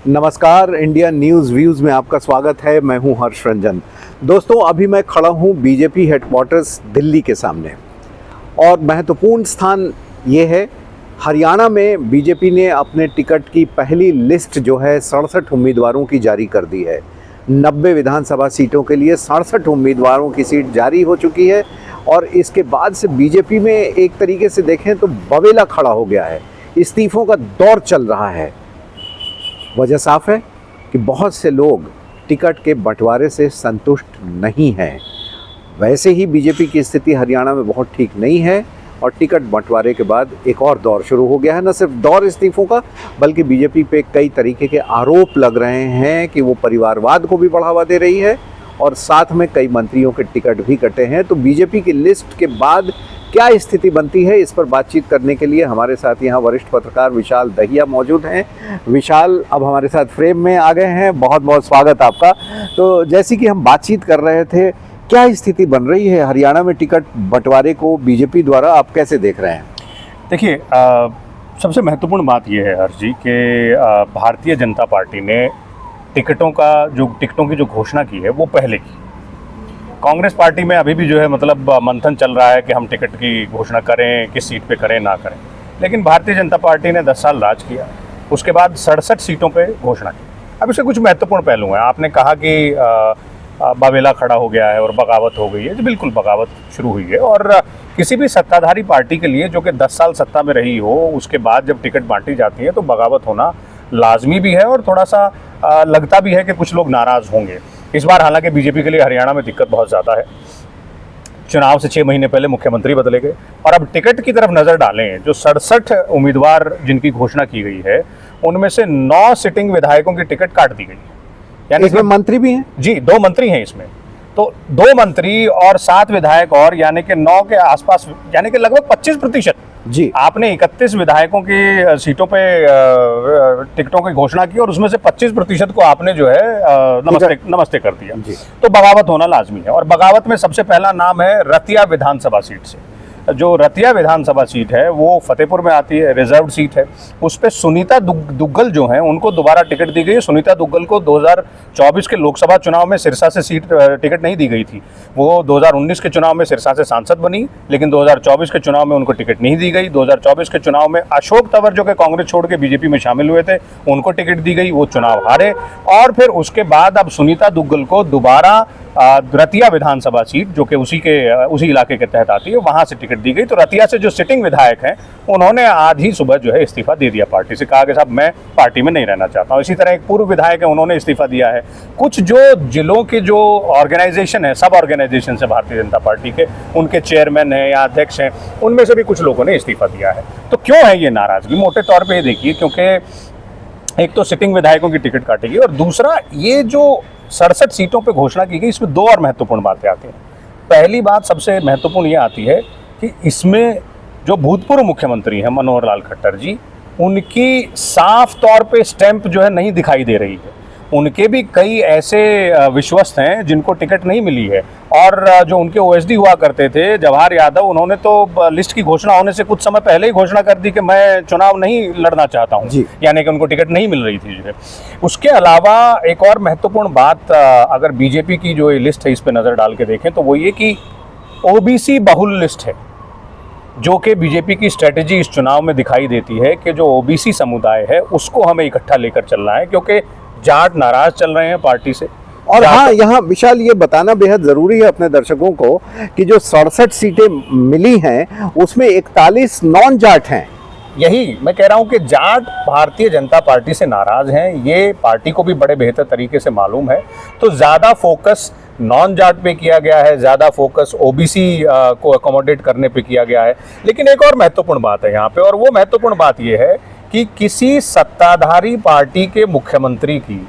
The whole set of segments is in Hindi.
नमस्कार, इंडिया न्यूज़ व्यूज़ में आपका स्वागत है। मैं हूं हर्ष रंजन। दोस्तों, अभी मैं खड़ा हूं बीजेपी हेडक्वार्टर्स दिल्ली के सामने और महत्वपूर्ण स्थान ये है, हरियाणा में बीजेपी ने अपने टिकट की पहली लिस्ट जो है 67 उम्मीदवारों की जारी कर दी है। 90 विधानसभा सीटों के लिए 67 उम्मीदवारों की सीट जारी हो चुकी है और इसके बाद से बीजेपी में एक तरीके से देखें तो बवेला खड़ा हो गया है। इस्तीफों का दौर चल रहा है। वजह साफ है कि बहुत से लोग टिकट के बंटवारे से संतुष्ट नहीं हैं। वैसे ही बीजेपी की स्थिति हरियाणा में बहुत ठीक नहीं है और टिकट बंटवारे के बाद एक और दौर शुरू हो गया है। न सिर्फ दौर इस्तीफों का, बल्कि बीजेपी पे कई तरीके के आरोप लग रहे हैं कि वो परिवारवाद को भी बढ़ावा दे रही है और साथ में कई मंत्रियों के टिकट भी कटे हैं। तो बीजेपी की लिस्ट के बाद क्या स्थिति बनती है, इस पर बातचीत करने के लिए हमारे साथ यहाँ वरिष्ठ पत्रकार विशाल दहिया मौजूद हैं। विशाल अब हमारे साथ फ्रेम में आ गए हैं। बहुत बहुत स्वागत आपका। तो जैसे कि हम बातचीत कर रहे थे, क्या स्थिति बन रही है हरियाणा में टिकट बंटवारे को बीजेपी द्वारा, आप कैसे देख रहे हैं? देखिए, सबसे महत्वपूर्ण बात यह है हर्ष जी कि भारतीय जनता पार्टी ने टिकटों की जो घोषणा की है वो पहले की। कांग्रेस पार्टी में अभी भी जो है मतलब मंथन चल रहा है कि हम टिकट की घोषणा करें, किस सीट पे करें ना करें। लेकिन भारतीय जनता पार्टी ने 10 साल राज किया, उसके बाद 67 सीटों पे घोषणा की। अब इसके कुछ महत्वपूर्ण पहलू हैं। आपने कहा कि बवेला खड़ा हो गया है और बगावत हो गई है। जी बिल्कुल, बगावत शुरू हुई है और किसी भी सत्ताधारी पार्टी के लिए जो कि 10 साल सत्ता में रही हो, उसके बाद जब टिकट बांटी जाती है तो बगावत होना लाजमी भी है और थोड़ा सा लगता भी है कि कुछ लोग नाराज़ होंगे। इस बार हालांकि बीजेपी के लिए हरियाणा में दिक्कत बहुत ज़्यादा है। चुनाव से 6 महीने पहले मुख्यमंत्री बदले गए और अब टिकट की तरफ नज़र डालें, जो 67 उम्मीदवार जिनकी घोषणा की गई है उनमें से 9 सिटिंग विधायकों की टिकट काट दी गई है। यानी इसमें मंत्री भी हैं? जी, 2 मंत्री हैं इसमें। तो 2 मंत्री और 7 विधायक और यानी कि 9 के आसपास, यानी कि लगभग 25%। जी, आपने 31 विधायकों की सीटों पे टिकटों की घोषणा की और उसमें से 25% को आपने जो है नमस्ते कर दिया। तो बगावत होना लाजमी है और बगावत में सबसे पहला नाम है रतिया विधानसभा सीट से। जो रतिया विधानसभा सीट है वो फतेहपुर में आती है, रिजर्व सीट है। उस पर सुनीता दुग्गल जो हैं उनको दोबारा टिकट दी गई है। सुनीता दुग्गल को 2024 के लोकसभा चुनाव में सिरसा से टिकट नहीं दी गई थी। वो 2019 के चुनाव में सिरसा से सांसद बनी, लेकिन 2024 के चुनाव में उनको टिकट नहीं दी गई। 2024 के चुनाव में अशोक तंवर जो कि कांग्रेस छोड़ के बीजेपी में शामिल हुए थे, उनको टिकट दी गई, वो चुनाव हारे। और फिर उसके बाद अब सुनीता दुग्गल को दोबारा रतिया विधानसभा सीट जो कि उसी इलाके के तहत आती है, वहां से टिकट दी गई। तो रतिया से जो सिटिंग विधायक हैं उन्होंने आज ही सुबह जो है इस्तीफा दे दिया पार्टी से, कहा कि साहब मैं पार्टी में नहीं रहना चाहता हूं। इसी तरह एक पूर्व विधायक है, उन्होंने इस्तीफा दिया है। कुछ जो जिलों के जो ऑर्गेनाइजेशन है, सब ऑर्गेनाइजेशन है भारतीय जनता पार्टी के, उनके चेयरमैन हैं या अध्यक्ष हैं, उनमें से भी कुछ लोगों ने इस्तीफा दिया है। तो क्यों है ये नाराजगी? मोटे तौर पर ये देखिए, क्योंकि एक तो सिटिंग विधायकों की टिकट काटेगी और दूसरा ये जो 67 सीटों पे घोषणा की गई, इसमें 2 और महत्वपूर्ण बातें आती हैं। पहली बात सबसे महत्वपूर्ण ये आती है कि इसमें जो भूतपूर्व मुख्यमंत्री हैं मनोहर लाल खट्टर जी, उनकी साफ तौर पे स्टैंप जो है नहीं दिखाई दे रही है। उनके भी कई ऐसे विश्वस्त हैं जिनको टिकट नहीं मिली है और जो उनके ओएसडी हुआ करते थे जवाहर यादव, उन्होंने तो लिस्ट की घोषणा होने से कुछ समय पहले ही घोषणा कर दी कि मैं चुनाव नहीं लड़ना चाहता हूं, यानी कि उनको टिकट नहीं मिल रही थी जो है। उसके अलावा एक और महत्वपूर्ण बात, अगर बीजेपी की जो लिस्ट है इस पर नज़र डाल के देखें तो वो ये कि ओबीसी बहुल लिस्ट है, जो कि बीजेपी की स्ट्रेटेजी इस चुनाव में दिखाई देती है कि जो ओबीसी समुदाय है उसको हमें इकट्ठा लेकर चलना है, क्योंकि जाट नाराज चल रहे हैं पार्टी से। और हाँ, यहाँ विशाल ये बताना बेहद ज़रूरी है अपने दर्शकों को कि जो 67 सीटें मिली हैं उसमें 41 नॉन जाट हैं। यही मैं कह रहा हूँ कि जाट भारतीय जनता पार्टी से नाराज हैं, ये पार्टी को भी बड़े बेहतर तरीके से मालूम है। तो ज़्यादा फोकस नॉन जाट पे किया गया है, ज़्यादा फोकस ओबीसी को अकोमोडेट करने पे किया गया है। लेकिन एक और महत्वपूर्ण बात है यहाँ पे, और वो महत्वपूर्ण बात ये है कि किसी सत्ताधारी पार्टी के मुख्यमंत्री की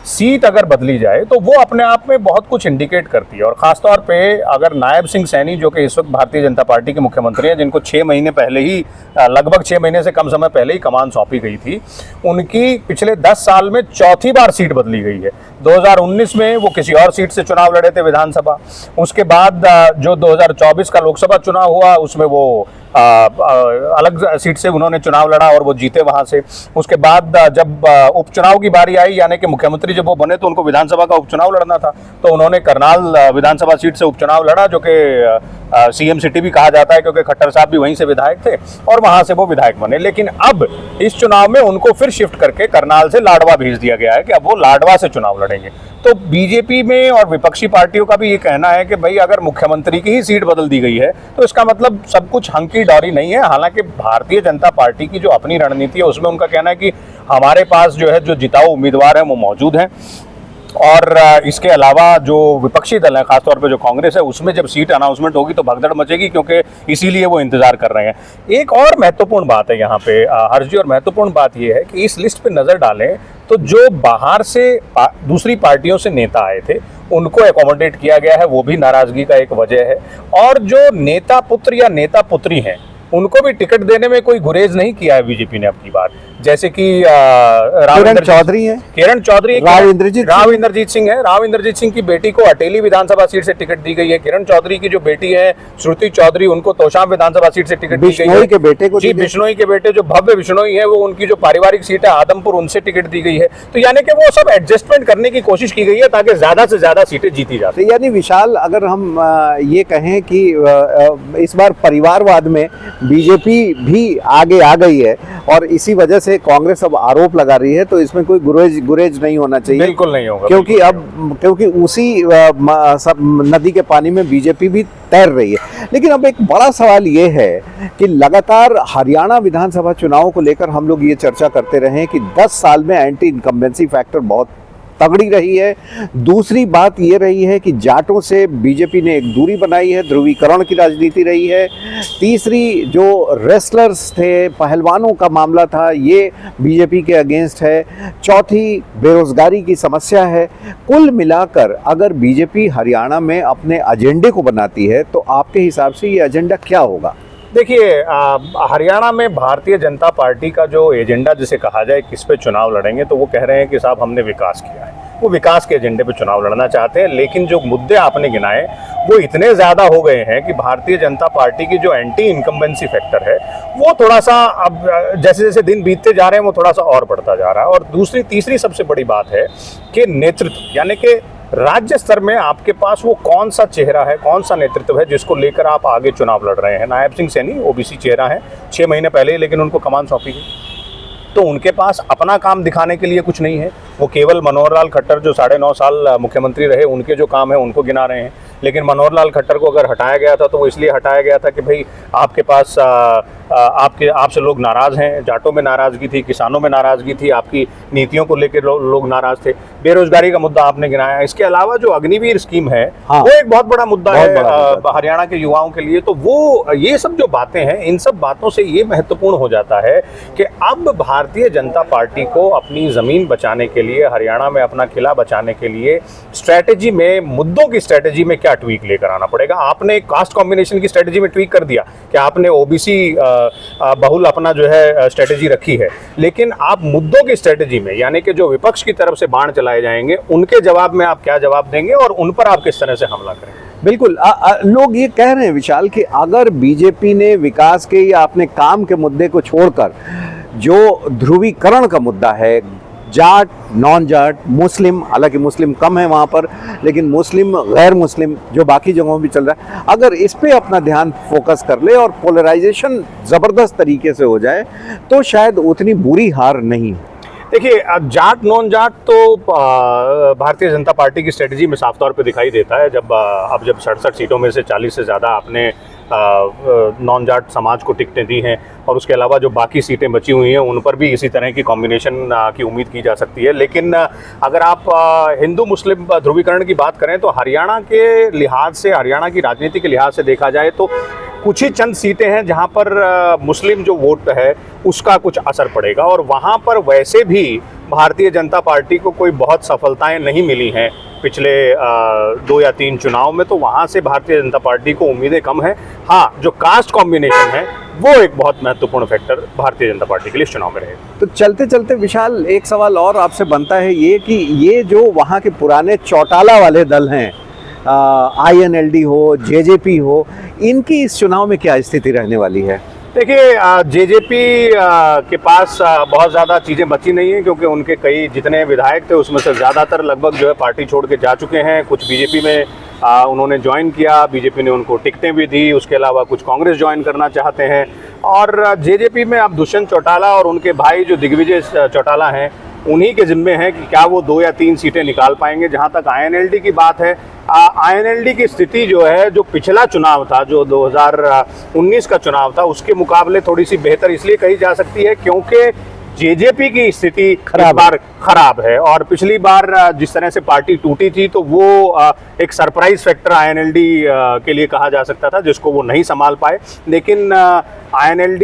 सीट अगर बदली जाए तो वो अपने आप में बहुत कुछ इंडिकेट करती है। और ख़ासतौर पे अगर नायब सिंह सैनी जो कि इस वक्त भारतीय जनता पार्टी के मुख्यमंत्री हैं, जिनको 6 महीने पहले ही, लगभग 6 महीने से कम समय पहले ही कमान सौंपी गई थी, उनकी पिछले 10 साल में 4थी बार सीट बदली गई है। 2019 में वो किसी और सीट से चुनाव लड़े थे विधानसभा, उसके बाद जो 2024 का लोकसभा चुनाव हुआ उसमें वो अलग सीट से उन्होंने चुनाव लड़ा और वो जीते वहां से। उसके बाद जब उपचुनाव की बारी आई, यानी कि मुख्यमंत्री जब वो बने तो उनको विधानसभा का उपचुनाव लड़ना था, तो उन्होंने करनाल विधानसभा सीट से उपचुनाव लड़ा, जो कि सीएम सिटी भी कहा जाता है क्योंकि खट्टर साहब भी वहीं से विधायक थे और वहां से वो विधायक बने। लेकिन अब इस चुनाव में उनको फिर शिफ्ट करके करनाल से लाडवा भेज दिया गया है कि अब वो लाडवा से चुनाव लड़ेंगे। तो बीजेपी में और विपक्षी पार्टियों का भी ये कहना है कि भाई अगर मुख्यमंत्री की ही सीट बदल दी गई है तो इसका मतलब सब कुछ हंकी डोरी नहीं है। हालांकि भारतीय जनता पार्टी की जो अपनी रणनीति है उसमें उनका कहना है कि हमारे पास जो है जो जिताऊ उम्मीदवार हैं वो मौजूद हैं, और इसके अलावा जो विपक्षी दल है खासतौर पे जो कांग्रेस है उसमें जब सीट अनाउंसमेंट होगी तो भगदड़ मचेगी, क्योंकि इसीलिए वो इंतजार कर रहे हैं। एक और महत्वपूर्ण बात है यहाँ पे हर्ष जी, और महत्वपूर्ण बात ये है कि इस लिस्ट पे नजर डालें तो जो बाहर से दूसरी पार्टियों से नेता आए थे उनको एकोमोडेट किया गया है, वो भी नाराजगी का एक वजह है। और जो नेता पुत्र या नेता पुत्री हैं उनको भी टिकट देने में कोई गुरेज नहीं किया है बीजेपी ने अब की बार, जैसे कि किरण चौधरी है, किरण चौधरी, राव इंद्रजीत सिंह है। राव इंद्रजीत सिंह की बेटी को अटेली विधानसभा सीट से टिकट दी गई है। किरण चौधरी की जो बेटी है श्रुति चौधरी, उनको तोशाम विधानसभा सीट से टिकट दी गई है। के बेटे को, जी बिश्नोई के बेटे जो भव्य बिश्नोई है, वो उनकी जो पारिवारिक सीट है आदमपुर, उनसे टिकट दी गई है। तो यानी कि वो सब एडजस्टमेंट करने की कोशिश की गई है ताकि ज्यादा से ज्यादा सीटें जीती जा सके। यानी विशाल, अगर हम ये कहें कि इस बार परिवारवाद में बीजेपी भी आगे आ गई है और इसी वजह से कांग्रेस अब आरोप लगा रही है, तो इसमें कोई गुरेज नहीं होना चाहिए। बिल्कुल नहीं होगा, क्योंकि उसी नदी के पानी में बीजेपी भी तैर रही है। लेकिन अब एक बड़ा सवाल ये है कि लगातार हरियाणा विधानसभा चुनाव को लेकर हम लोग ये चर्चा करते रहे कि 10 साल में एंटी इनकम्बेंसी फैक्टर बहुत तगड़ी रही है। दूसरी बात ये रही है कि जाटों से बीजेपी ने एक दूरी बनाई है, ध्रुवीकरण की राजनीति रही है। तीसरी जो रेसलर्स थे, पहलवानों का मामला था, ये बीजेपी के अगेंस्ट है। चौथी बेरोजगारी की समस्या है। कुल मिलाकर अगर बीजेपी हरियाणा में अपने एजेंडे को बनाती है तो आपके हिसाब से ये एजेंडा क्या होगा? देखिए, हरियाणा में भारतीय जनता पार्टी का जो एजेंडा जिसे कहा जाए किस पे चुनाव लड़ेंगे, तो वो कह रहे हैं कि साहब हमने विकास किया है, वो विकास के एजेंडे पे चुनाव लड़ना चाहते हैं। लेकिन जो मुद्दे आपने गिनाए वो इतने ज़्यादा हो गए हैं कि भारतीय जनता पार्टी की जो एंटी इनकम्बेंसी फैक्टर है वो थोड़ा सा अब जैसे जैसे दिन बीतते जा रहे हैं वो थोड़ा सा और बढ़ता जा रहा है। और तीसरी सबसे बड़ी बात है कि नेतृत्व, यानी कि राज्य स्तर में आपके पास वो कौन सा चेहरा है, कौन सा नेतृत्व है जिसको लेकर आप आगे चुनाव लड़ रहे हैं। नायब सिंह सैनी ओबीसी चेहरा है, 6 महीने पहले ही लेकिन उनको कमान सौंपी गई, तो उनके पास अपना काम दिखाने के लिए कुछ नहीं है। वो केवल मनोहर लाल खट्टर जो 9.5 साल मुख्यमंत्री रहे उनके जो काम है उनको गिना रहे हैं। लेकिन मनोहर लाल खट्टर को अगर हटाया गया था तो वो इसलिए हटाया गया था कि भाई आपके पास आपसे लोग नाराज़ हैं, जाटों में नाराज़गी थी, किसानों में नाराज़गी थी, आपकी नीतियों को लेकर लोग नाराज़ थे। बेरोजगारी का मुद्दा आपने गिनाया। इसके अलावा जो अग्निवीर स्कीम है वो एक बहुत बड़ा मुद्दा है हरियाणा के युवाओं के लिए। तो वो ये सब जो बातें हैं, इन सब बातों से ये महत्वपूर्ण हो जाता है कि अब भारतीय जनता पार्टी को अपनी ज़मीन बचाने के लिए, हरियाणा में अपना किला बचाने के लिए स्ट्रैटेजी में, मुद्दों की स्ट्रैटेजी में क्या ट्वीक लेकर आना पड़ेगा। आपने कास्ट कॉम्बिनेशन की स्ट्रैटेजी में ट्वीक कर दिया कि आपने ओबीसी बहुल अपना जो है स्ट्रैटेजी रखी है, लेकिन आप मुद्दों की स्ट्रैटेजी में, यानी कि जो विपक्ष की तरफ से बाण चलाए जाएंगे उनके जवाब में आप क्या जवाब देंगे और उन पर आप किस तरह से हमला करेंगे। बिल्कुल, लोग ये कह रहे हैं विशाल कि अगर बीजेपी ने विकास के या अपने काम के मुद्दे को छोड़कर जो ध्रुवीकरण का मुद्दा है, जाट, नॉन जाट, मुस्लिम, हालांकि मुस्लिम कम है वहाँ पर, लेकिन मुस्लिम, गैर मुस्लिम जो बाकी जगहों भी चल रहा है, अगर इस पे अपना ध्यान फोकस कर ले और पोलराइजेशन ज़बरदस्त तरीके से हो जाए तो शायद उतनी बुरी हार नहीं। देखिए, जाट नॉन जाट तो भारतीय जनता पार्टी की स्ट्रेटजी में साफ तौर पे दिखाई देता है। जब 67 सीटों में से 40 से ज़्यादा आपने नॉन जाट समाज को टिकटें दी हैं और उसके अलावा जो बाकी सीटें बची हुई हैं उन पर भी इसी तरह की कॉम्बिनेशन की उम्मीद की जा सकती है। लेकिन अगर आप हिंदू मुस्लिम ध्रुवीकरण की बात करें तो हरियाणा के लिहाज से, हरियाणा की राजनीति के लिहाज से देखा जाए तो कुछ ही चंद सीटें हैं जहां पर मुस्लिम जो वोट है उसका कुछ असर पड़ेगा, और वहां पर वैसे भी भारतीय जनता पार्टी को कोई बहुत सफलताएं नहीं मिली हैं पिछले 2 या 3 चुनाव में, तो वहां से भारतीय जनता पार्टी को उम्मीदें कम हैं। हाँ, जो कास्ट कॉम्बिनेशन है वो एक बहुत महत्वपूर्ण फैक्टर भारतीय जनता पार्टी के लिए चुनाव में रहेगा। तो चलते चलते विशाल, एक सवाल और आपसे बनता है ये कि ये जो वहाँ के पुराने चौटाला वाले दल हैं, INLD हो, जेजेपी हो, इनकी इस चुनाव में क्या स्थिति रहने वाली है? देखिए, जेजेपी के पास बहुत ज़्यादा चीज़ें बची नहीं हैं, क्योंकि उनके कई जितने विधायक थे उसमें से ज़्यादातर लगभग जो है पार्टी छोड़ के जा चुके हैं। कुछ बीजेपी में उन्होंने ज्वाइन किया, बीजेपी ने उनको टिकटें भी दी, उसके अलावा कुछ कांग्रेस ज्वाइन करना चाहते हैं। और जेजेपी में अब दुष्यंत चौटाला और उनके भाई जो दिग्विजय चौटाला हैं, उन्हीं के जिम्मे है कि क्या वो 2 या 3 सीटें निकाल पाएंगे। जहां तक INLD की बात है, INLD की स्थिति जो है, जो पिछला चुनाव था, जो 2019 का चुनाव था, उसके मुकाबले थोड़ी सी बेहतर इसलिए कही जा सकती है क्योंकि जेजेपी की स्थिति खराब है। और पिछली बार जिस तरह से पार्टी टूटी थी, तो वो एक सरप्राइज फैक्टर INLD के लिए कहा जा सकता था, जिसको वो नहीं संभाल पाए। लेकिन INLD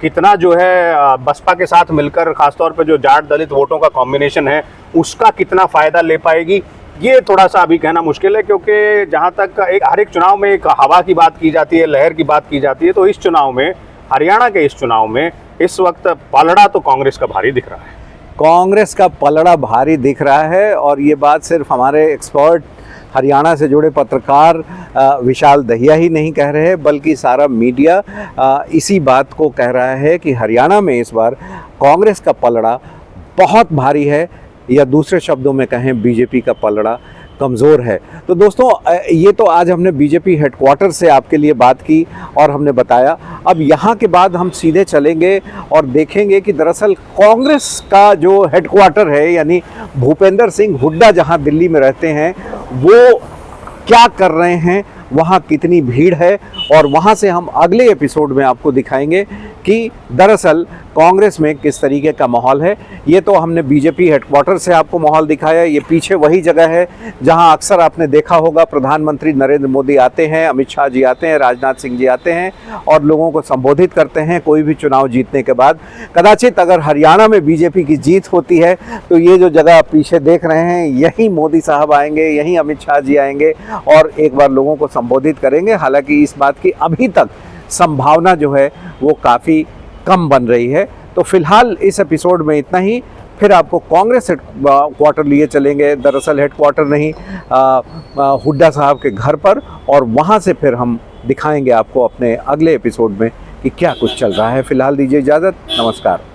कितना जो है बसपा के साथ मिलकर, खासतौर पे जो जाट दलित वोटों का कॉम्बिनेशन है, उसका कितना फायदा ले पाएगी, ये थोड़ा सा अभी कहना मुश्किल है। क्योंकि जहां तक हर एक चुनाव में एक हवा की बात की जाती है, लहर की बात की जाती है, तो इस चुनाव में, हरियाणा के इस चुनाव में इस वक्त पलड़ा तो कांग्रेस का भारी दिख रहा है। कांग्रेस का पलड़ा भारी दिख रहा है, और ये बात सिर्फ हमारे एक्सपर्ट, हरियाणा से जुड़े पत्रकार विशाल दहिया ही नहीं कह रहे हैं, बल्कि सारा मीडिया इसी बात को कह रहा है कि हरियाणा में इस बार कांग्रेस का पलड़ा बहुत भारी है, या दूसरे शब्दों में कहें बीजेपी का पलड़ा कमज़ोर है। तो दोस्तों, ये तो आज हमने बीजेपी हेडक्वार्टर से आपके लिए बात की और हमने बताया। अब यहाँ के बाद हम सीधे चलेंगे और देखेंगे कि दरअसल कांग्रेस का जो हेडक्वार्टर है, यानी भूपेंद्र सिंह हुड्डा जहाँ दिल्ली में रहते हैं, वो क्या कर रहे हैं, वहाँ कितनी भीड़ है, और वहाँ से हम अगले एपिसोड में आपको दिखाएंगे कि दरअसल कांग्रेस में किस तरीके का माहौल है। ये तो हमने बीजेपी हेडक्वार्टर से आपको माहौल दिखाया। ये पीछे वही जगह है जहां अक्सर आपने देखा होगा प्रधानमंत्री नरेंद्र मोदी आते हैं, अमित शाह जी आते हैं, राजनाथ सिंह जी आते हैं और लोगों को संबोधित करते हैं कोई भी चुनाव जीतने के बाद। कदाचित अगर हरियाणा में बीजेपी की जीत होती है तो ये जो जगह आप पीछे देख रहे हैं, यहीं मोदी साहब आएंगे, यहीं अमित शाह जी आएंगे और एक बार लोगों को संबोधित करेंगे। हालांकि इस बात की अभी तक संभावना जो है वो काफ़ी कम बन रही है। तो फिलहाल इस एपिसोड में इतना ही। फिर आपको कांग्रेस हेडक्वार्टर लिए चलेंगे, दरअसल हेडक्वार्टर नहीं, हुड्डा साहब के घर पर, और वहाँ से फिर हम दिखाएंगे आपको अपने अगले एपिसोड में कि क्या कुछ चल रहा है। फिलहाल दीजिए इजाज़त, नमस्कार।